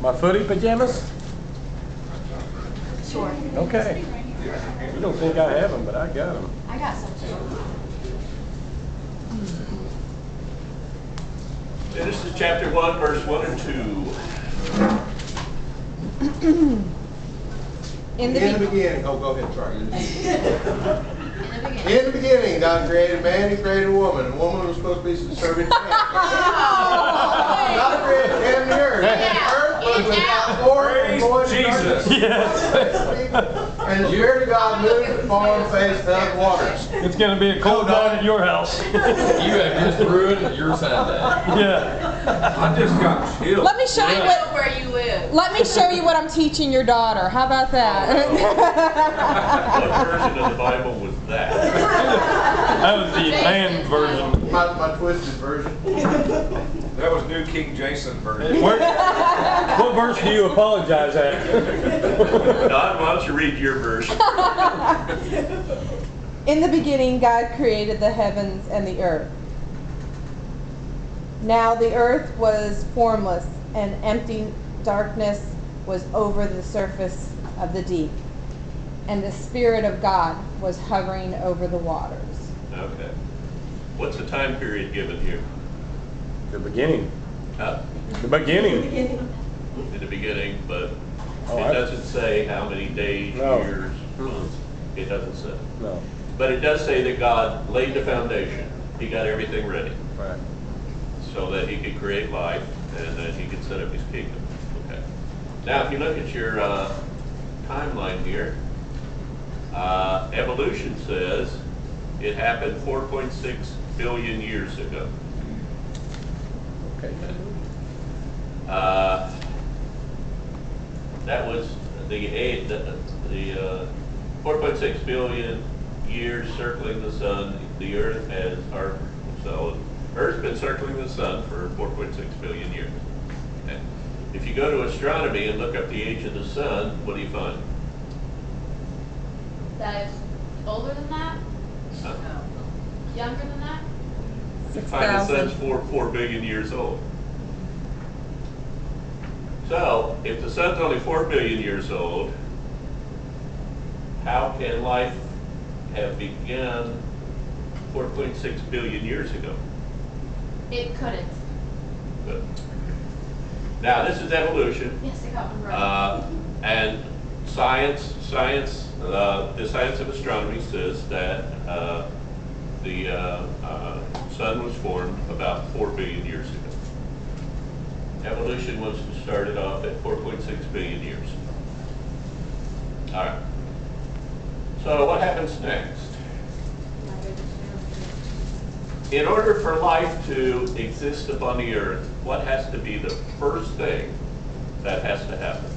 My footy pajamas? Sure. Okay. You don't think I have them, but I got them. I got some too. Genesis chapter 1, verse 1 and 2. In the beginning. Oh, go ahead, sorry. In the beginning. In the beginning, God created man, He created woman. And woman was supposed to be subservient to man. God created heaven and earth. And the earth was without form and void. Jesus. Yes. And the Spirit of God moved upon the face of the waters. It's going to be a cold night at your house. You have just ruined your Sunday. Yeah. I just got chills. Let me show you what. Where you live. Let me show you what I'm teaching your daughter. How about that? What version of the Bible was that? That was the banned version. My twisted version. That was New King Jason version. What verse do you apologize at? Don, why don't you read your version? In the beginning, God created the heavens and the earth. Now the earth was formless, and empty darkness was over the surface of the deep. And the Spirit of God was hovering over the waters. Okay. What's the time period given here? The beginning. Huh? The beginning. In the beginning, but Oh, it doesn't say how many days, No. years, months. It doesn't say. No. But it does say that God laid the foundation. He got everything ready Right. so that He could create life and that He could set up His kingdom. Okay. Now, if you look at your timeline here, evolution says it happened 4.6 billion years ago. Okay. That was the 4.6 billion years circling the sun. The Earth has Earth's been circling the sun for 4.6 billion years. Okay. If you go to astronomy and look up the age of the sun, what do you find? That is older than that? Huh? Younger than that? You find the sun's 6,000. 4 billion years old. So, if the sun's only 4 billion years old, how can life have begun 4.6 billion years ago? It couldn't. Good. Now, this is evolution, Yes, I got one right. and the science of astronomy says that the sun was formed about 4 billion years ago. Evolution was to start it off at 4.6 billion years. All right. So what happens next? In order for life to exist upon the earth, what has to be the first thing that has to happen?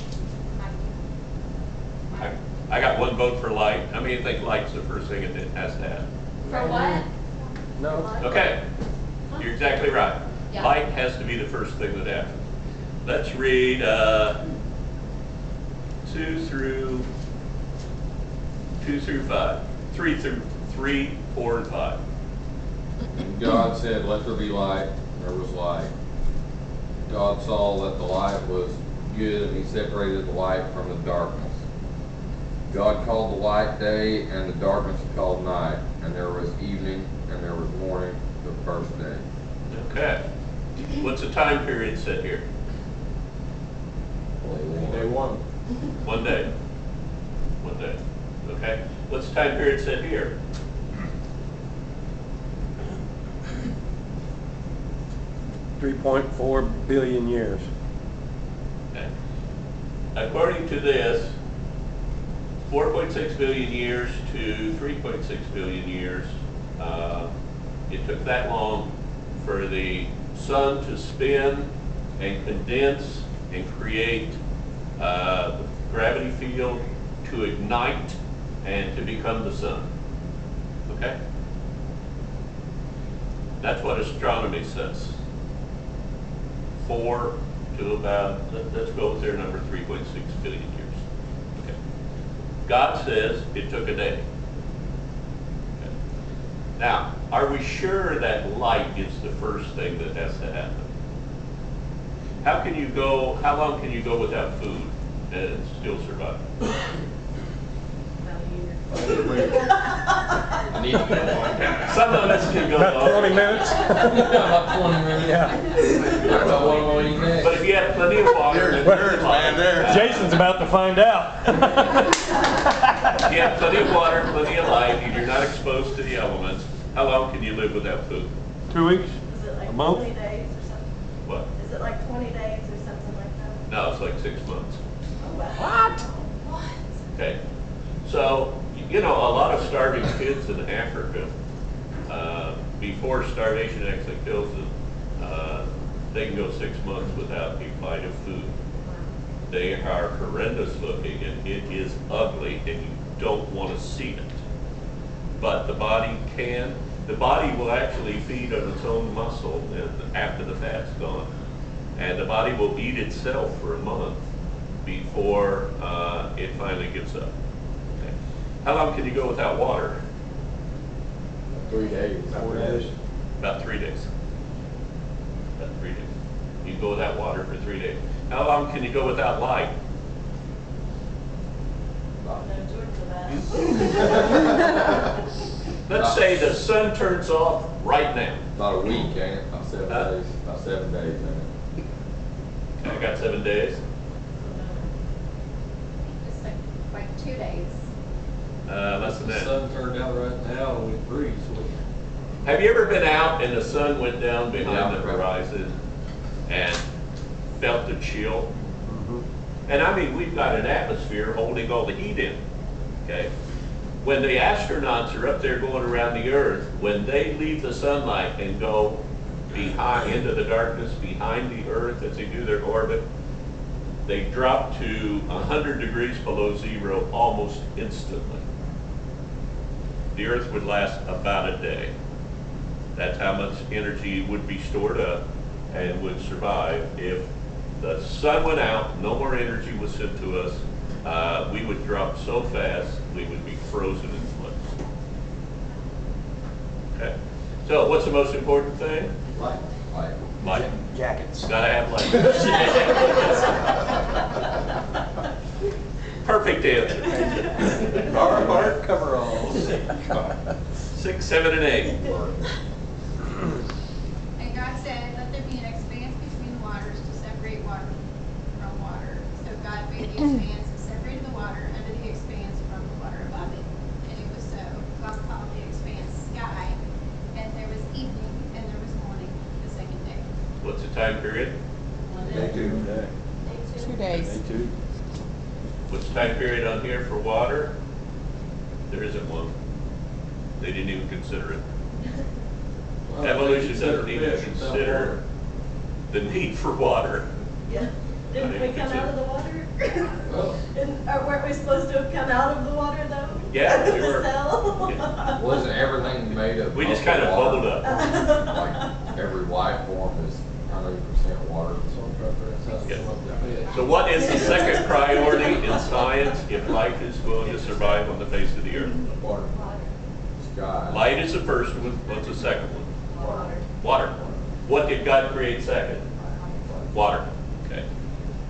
I got one vote for light. How many think light's the first thing it has to happen? For what? No. Okay, you're exactly right. Yeah. Light has to be the first thing that happens. Let's read 2 through 5. 3, 4, and 5. And God said, "Let there be light," and there was light. God saw that the light was good, and He separated the light from the darkness. God called the light day, and the darkness He called night. And there was evening, and there was morning, the first day. Okay. What's the time period set here? Day one. 1 day. 1 day. Okay. What's the time period set here? $3.4 billion years. Okay. According to this, 4.6 billion years to 3.6 billion years, it took that long for the sun to spin and condense and create the gravity field to ignite and to become the sun. Okay? That's what astronomy says. 4 to about, let's go with their number, 3.6 billion years. Okay. God says it took a day. Okay. Now, are we sure that light is the first thing that has to happen? how long can you go without food and still survive? I need to go on. Some of us can go About longer. 20 minutes? About 20 minutes. Yeah. What about what I'm gonna eat next? But if you have plenty of water. There's and nerds, man, there. Jason's about to find out. If you have plenty of water, plenty of light, and you're not exposed to the elements, how long can you live without food? 2 weeks? Is it like A month? 20 days or something? What? Is it like 20 days or something like that? No, it's like 6 months. Oh, wow. What? Okay. So, you know, a lot of starving kids in Africa, before starvation actually kills them, they can go 6 months without a bite of food. They are horrendous looking, and it is ugly, and you don't want to see it. But the body will actually feed on its own muscle after the fat's gone. And the body will eat itself for a month before it finally gives up. Okay. How long can you go without water? 3 days. 4 days. About 3 days. About 3 days. You can go without water for 3 days. How long can you go without light? No George for that. Let's say the sun turns off right now. About a week, ain't it? About 7 Huh? days. About 7 days, ain't it? I got 7 days. It's like 2 days. Less than The that. sun turned out right now and we breeze. Have you ever been out and the sun went down behind Yeah. the horizon and felt the chill? Mm-hmm. And I mean, we've got an atmosphere holding all the heat in, okay? When the astronauts are up there going around the Earth, when they leave the sunlight and go into the darkness behind the Earth as they do their orbit, they drop to 100 degrees below zero almost instantly. The Earth would last about a day. That's how much energy would be stored up and would survive. If the sun went out, no more energy was sent to us, we would drop so fast, we would be frozen in place. Okay. So what's the most important thing? Like. Light. Jackets. Gotta have light. Perfect answer. Hard coveralls. 6, 7, and 8. And God said, let there be an expanse between the waters to separate water from water. So God made the expanse and separated the water under the expanse from the water above it. And it was so. God called the expanse sky. And there was evening and there was morning the second day. What's the time period? Day 2. 2 days. Day 2. What's the time period on here for water? There isn't one. They didn't even consider it. Evolution doesn't even consider the need for water. Yeah. Didn't we come out of the water? Well, Weren't we supposed to have come out of the water though? Yeah, we The were. cell? Yeah. wasn't everything made of? We just kind of water? bubbled up. Like every life form is 100% water. Yeah. So what is the second priority in science if life is going to survive on the face of the earth? Water. Sky. Light is the first one. What's the second one? Water. Water. What did God create second? Water. Okay.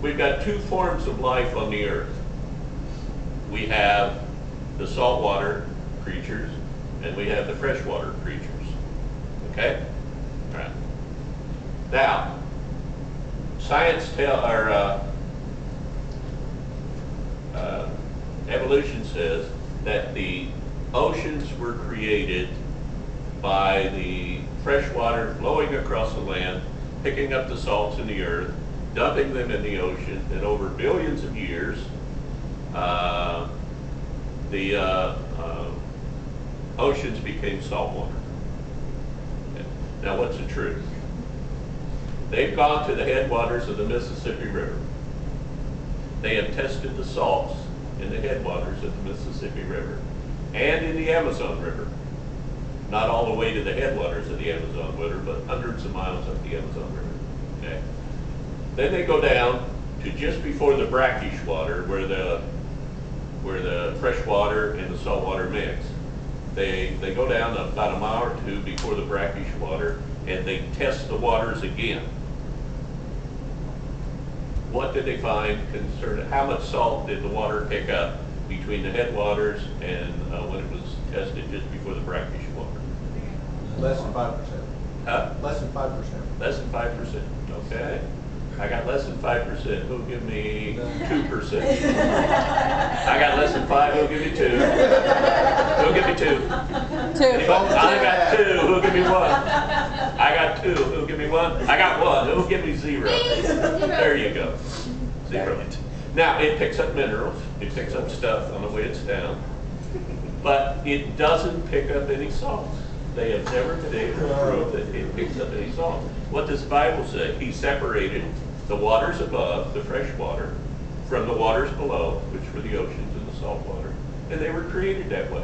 We've got two forms of life on the earth. We have the saltwater creatures and we have the freshwater creatures. Okay? All right. Now, science evolution says that the oceans were created by the fresh water flowing across the land, picking up the salts in the earth, dumping them in the ocean, and over billions of years, the oceans became saltwater. Okay. Now, what's the truth? They've gone to the headwaters of the Mississippi River. They have tested the salts in the headwaters of the Mississippi River and in the Amazon River. Not all the way to the headwaters of the Amazon River, but hundreds of miles up the Amazon River. Okay. Then they go down to just before the brackish water, where the fresh water and the salt water mix. They go down about a mile or two before the brackish water, and they test the waters again. what did they find concerning, how much salt did the water pick up between the headwaters and when it was tested just before the brackish water? Less than 5%. Huh? Less than 5%. Less than 5%, okay. I got less than 5%, who'll give me 2%? I got less than 5, who'll give me 2? Who'll give me 2? 2. Anybody? I got 2, who'll give me 1? I got 2, who'll give me 1? I got 1, who'll give me 0? There you go. 0. Now, it picks up minerals, it picks up stuff on the way it's down, but it doesn't pick up any salt. They have never been able to prove that it picks up any salt. What does the Bible say? He separated the waters above, the fresh water, from the waters below, which were the oceans and the salt water. And they were created that way,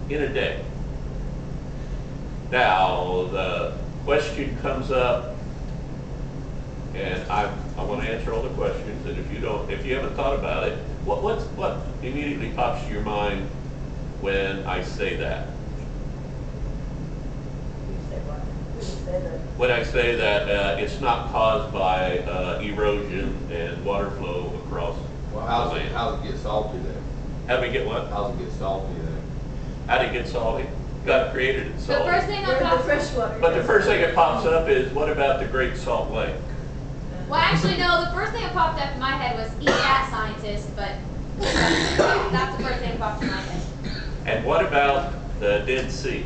in a day. Now, the question comes up, and I want to answer all the questions, and if you haven't thought about it, what immediately pops to your mind when I say that? When I say that it's not caused by erosion and water flow across the land. How's it get salty then? How do we get what? How's it get salty then? How did it get salty? God created it The salty. first thing Where that did the pops, fresh water? But the first thing that pops up is, what about the Great Salt Lake? well, actually, no, the first thing that popped up in my head was eat that, scientist, but that's the first thing that popped in my head. And what about the Dead Sea?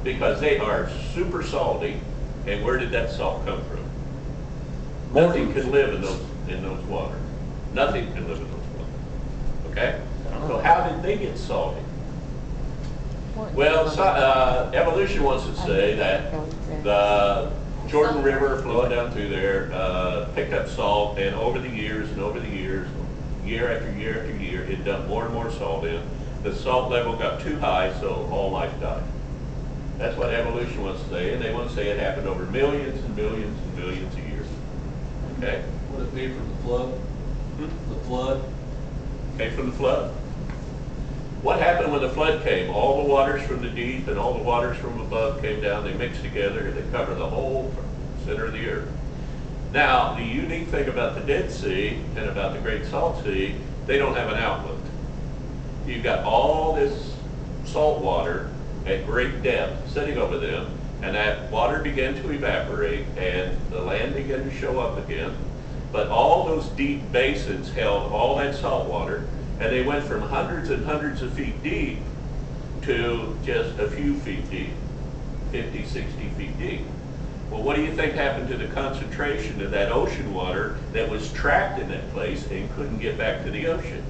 Because they are super salty, and where did that salt come from? Nothing can live in those waters. Nothing can live in those waters. Okay? So how did they get salty? Well, evolution wants to say that the Jordan River flowing down through there picked up salt, and over the years, year after year after year, it dumped more and more salt in. The salt level got too high, so all life died. That's what evolution wants to say, and they want to say it happened over millions and millions and millions of years. Okay? Would it be from the flood? The flood? Came from the flood. What happened when the flood came? All the waters from the deep and all the waters from above came down, they mixed together, and they covered the whole center of the earth. Now, the unique thing about the Dead Sea and about the Great Salt Sea, they don't have an outlet. You've got all this salt water at great depth sitting over them, and that water began to evaporate and the land began to show up again. But all those deep basins held all that salt water, and they went from hundreds and hundreds of feet deep to just a few feet deep, 50, 60 feet deep. Well, what do you think happened to the concentration of that ocean water that was trapped in that place and couldn't get back to the ocean?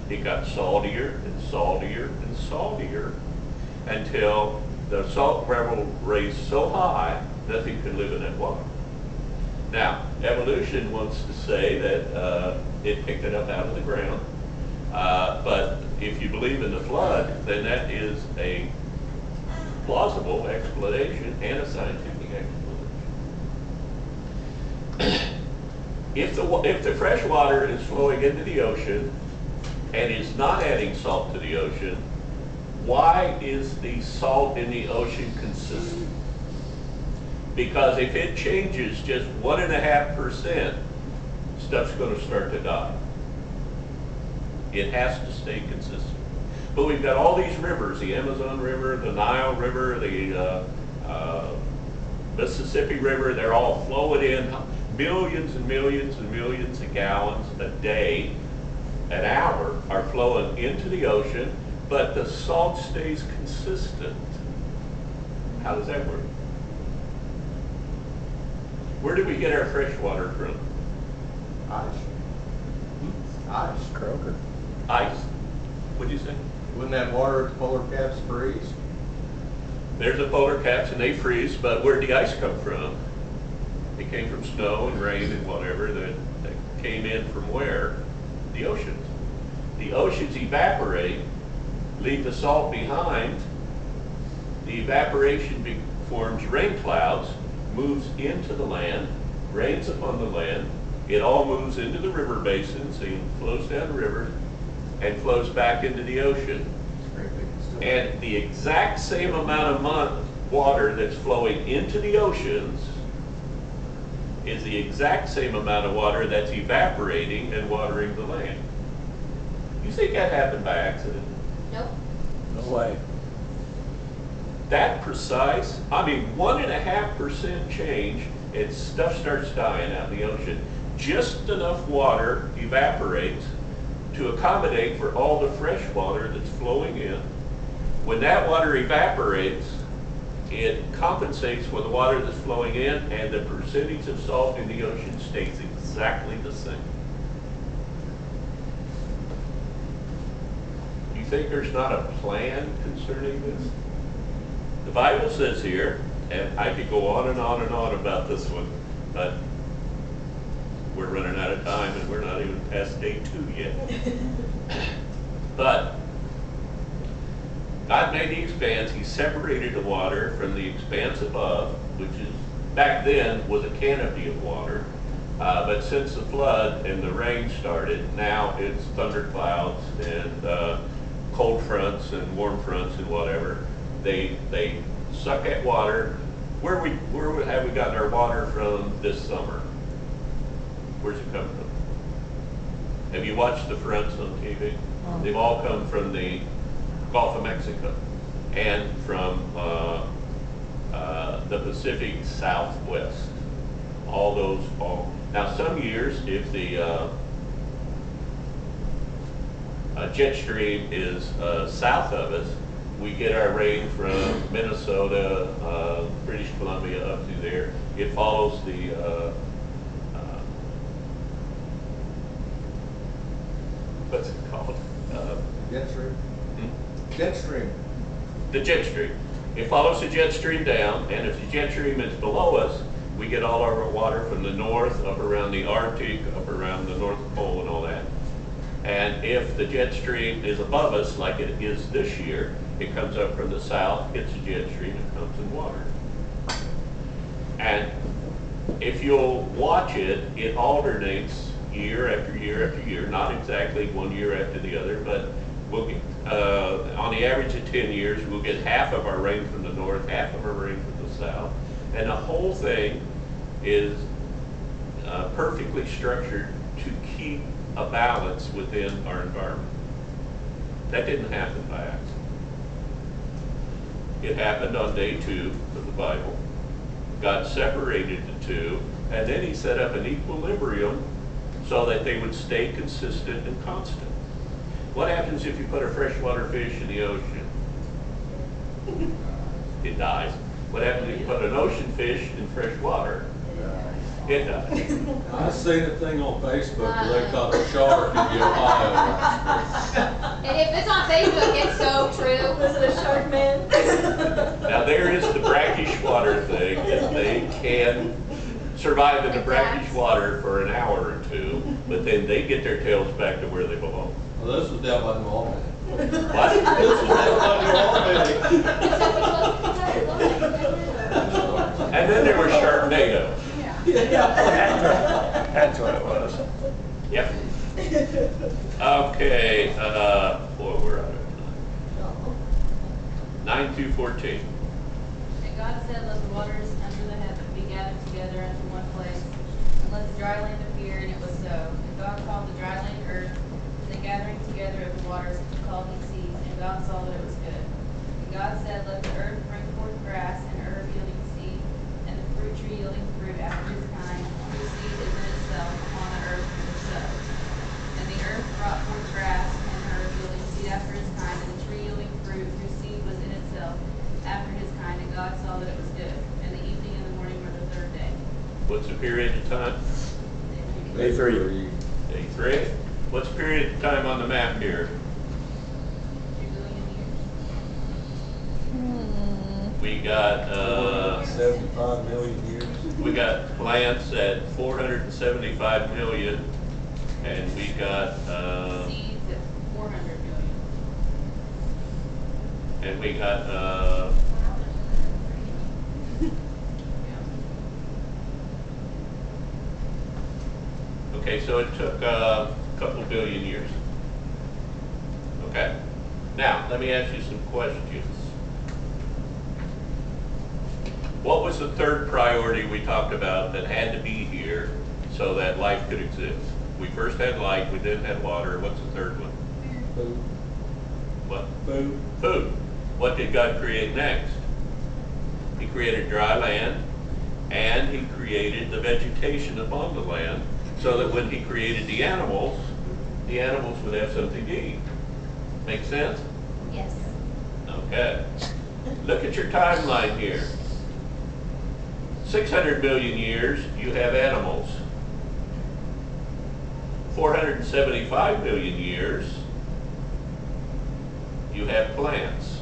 It got saltier and saltier and saltier until the salt level raised so high, nothing could live in that water. Now, evolution wants to say that it picked it up out of the ground, but if you believe in the flood, then that is a plausible explanation and a scientific explanation. If the fresh water is flowing into the ocean and is not adding salt to the ocean, why is the salt in the ocean consistent? Because if it changes just 1.5%, stuff's going to start to die. It has to stay consistent. But we've got all these rivers, the Amazon River, the Nile River, the Mississippi River, they're all flowing in millions and millions and millions of gallons a day, an hour, are flowing into the ocean, but the salt stays consistent. How does that work? Where do we get our fresh water from? Ice. Ice. Croaker. Ice. What'd you say? Wouldn't that water at the polar caps freeze? There's the polar caps and they freeze, but where'd the ice come from? It came from snow and rain and whatever that came in from where? The oceans. The oceans evaporate, leave the salt behind. The evaporation forms rain clouds, moves into the land, rains upon the land. It all moves into the river basins and flows down the river and flows back into the ocean. And the exact same amount of water that's flowing into the oceans is the exact same amount of water that's evaporating and watering the land. You think that happened by accident? Nope. No way. That precise, I mean, 1.5% change and stuff starts dying out in the ocean. Just enough water evaporates to accommodate for all the fresh water that's flowing in. When that water evaporates, it compensates for the water that's flowing in, and the percentage of salt in the ocean stays exactly the same. Do you think there's not a plan concerning this? The Bible says here, and I could go on and on and on about this one, but we're running out of time and we're not even past day 2 yet. But God made the expanse. He separated the water from the expanse above, which is back then was a canopy of water. But since the flood and the rain started, now it's thunderclouds and cold fronts and warm fronts and whatever. They suck at water. Where have we gotten our water from this summer? Where's it come from? Have you watched the fronts on TV? They've all come from the Gulf of Mexico and from the Pacific Southwest. Now some years, if the jet stream is south of us, we get our rain from Minnesota, British Columbia up through there. It follows the what's it called? Jet stream. Jet stream. The jet stream. It follows the jet stream down, and if the jet stream is below us, we get all our water from the north, up around the Arctic, up around the North Pole and all that. And if the jet stream is above us, like it is this year, it comes up from the south, hits the jet stream, and comes in water. And if you'll watch it, it alternates year after year after year, not exactly 1 year after the other, but we'll get, on the average of 10 years, we'll get half of our rain from the north, half of our rain from the south. And the whole thing is perfectly structured to keep a balance within our environment. That didn't happen by accident. It happened on day 2 of the Bible. God separated the two, and then he set up an equilibrium so that they would stay consistent and constant. What happens if you put a freshwater fish in the ocean? It dies. What happens if you put an ocean fish in fresh water? It dies. I seen a thing on Facebook where they caught a shark in Ohio. And if it's on Facebook, it's so true. Was it a shark man? Now there is the brackish water thing, that they can survive in the brackish water for an hour or two, but then they get their tails back to where they belong. Well, this was down by New Albany. What? This was down by New Albany. And then there was Sharknado. That's what it was. Yep. Okay, boy, we're out of time. 9-14. And God said, let the waters under the heaven be gathered together into one place, and let the dry land appear, and it was so. And God called the dry land earth, and the gathering together of the waters he called he seas, and God saw that it was good. And God said, let the earth bring forth grass, and herb yielding seed, and the fruit tree yielding fruit after his kind, whose seed is in itself upon the earth, and it was so. And the earth brought forth grass, and herb yielding seed after his kind, and the tree yielding fruit, whose seed was in itself after his kind, and God saw that it was good. And the evening and the morning were the third day. What's the period of time? Day 3. Day 3. What's the period of time on the map here? 2 billion years. We got 75 million years. we got plants at 475 million, and we got Seeds at 400 million. and we got okay, so it took a couple billion years. Okay, now let me ask you some questions. What was the third priority we talked about that had to be here so that life could exist? We first had light, we then had water. What's the third one? Food. What? Food. Food. What did God create next? He created dry land, and he created the vegetation upon the land so that when he created the animals would have something to eat. Make sense? Yes. Okay. Look at your timeline here. 600 million years, you have animals. 475 million years, you have plants.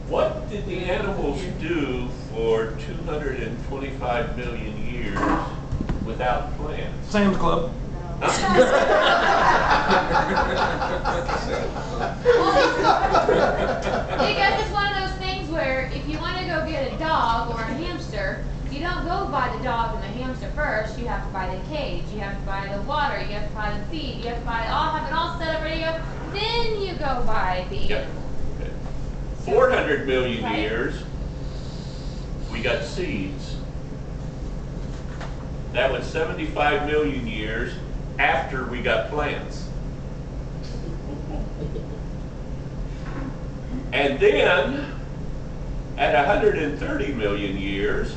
What did the animals do for 225 million years without plants? Sam's Club. Because it's one of those things where if you want to go get a dog or a hamster, you don't go buy the dog and the hamster first. You have to buy the cage, you have to buy the water, you have to buy the feed, you have to buy have it all set up ready to go. Then you go buy the. Yep. Okay. 400 million years, we got seeds. That was 75 million years after we got plants. And then, at 130 million years,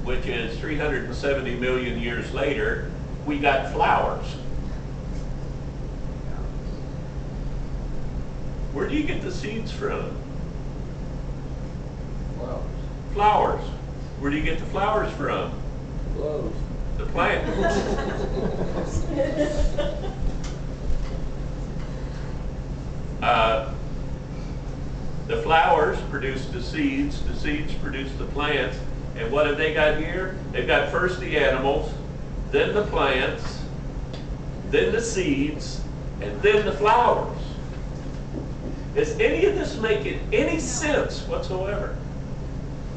which is 370 million years later, we got flowers. Where do you get the seeds from? Flowers. Flowers. Where do you get the flowers from? Clothes. The plant. The flowers produce the seeds produce the plants, and what have they got here? They've got first the animals, then the plants, then the seeds, and then the flowers. Is any of this making any sense whatsoever?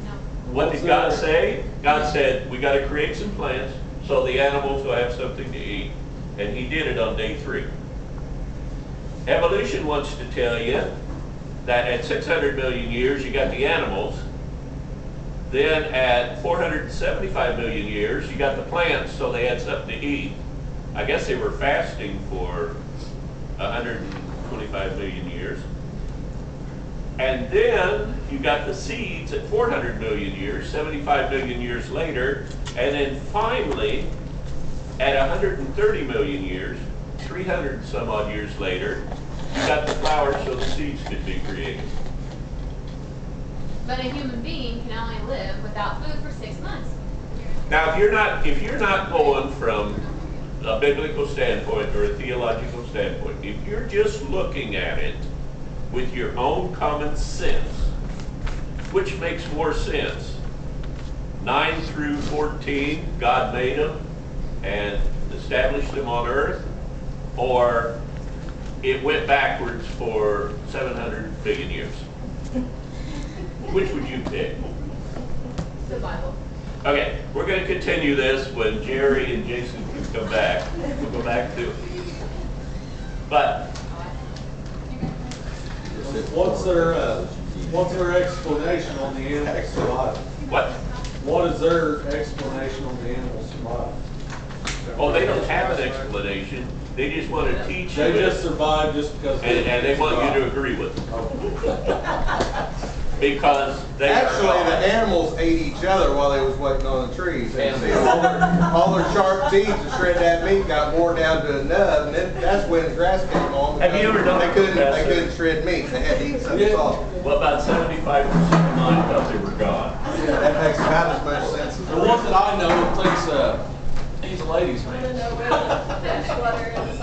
No. What did God say? God said, we got to create some plants so the animals will have something to eat. And he did it on day 3. Evolution wants to tell you that at 600 million years, you got the animals. Then at 475 million years, you got the plants, so they had something to eat. I guess they were fasting for 125 million years. And then you got the seeds at 400 million years, 75 million years later. And then finally, at 130 million years, 300 some odd years later, you got the flowers so the seeds could be created. But a human being can only live without food for 6 months. Now, if you're not going from a biblical standpoint or a theological standpoint, if you're just looking at it with your own common sense, which makes more sense? 9 through 14, God made them and established them on earth, or it went backwards for 700 billion years? Which would you pick? The Bible. Okay, we're going to continue this when Jerry and Jason can come back. We'll go back to it. But What's their explanation on the animals survival? what? What is their explanation on the animals survival? Oh, they don't have an explanation. They just want to teach you They it, just survive just because. and they want you to agree with them. Because they Actually, are the God. animals ate each other while they was waiting on the trees. And see, all their sharp teeth to shred that meat got worn down to a nub, and then that's when the grass came on. Have you ever done They couldn't, that, they sir? couldn't shred meat. They had to eat something soft. Well, about 75% of mine thought they were God. Yeah, that makes about as much sense as The one that I know thinks he's a ladies' I man. don't know where the fish water is.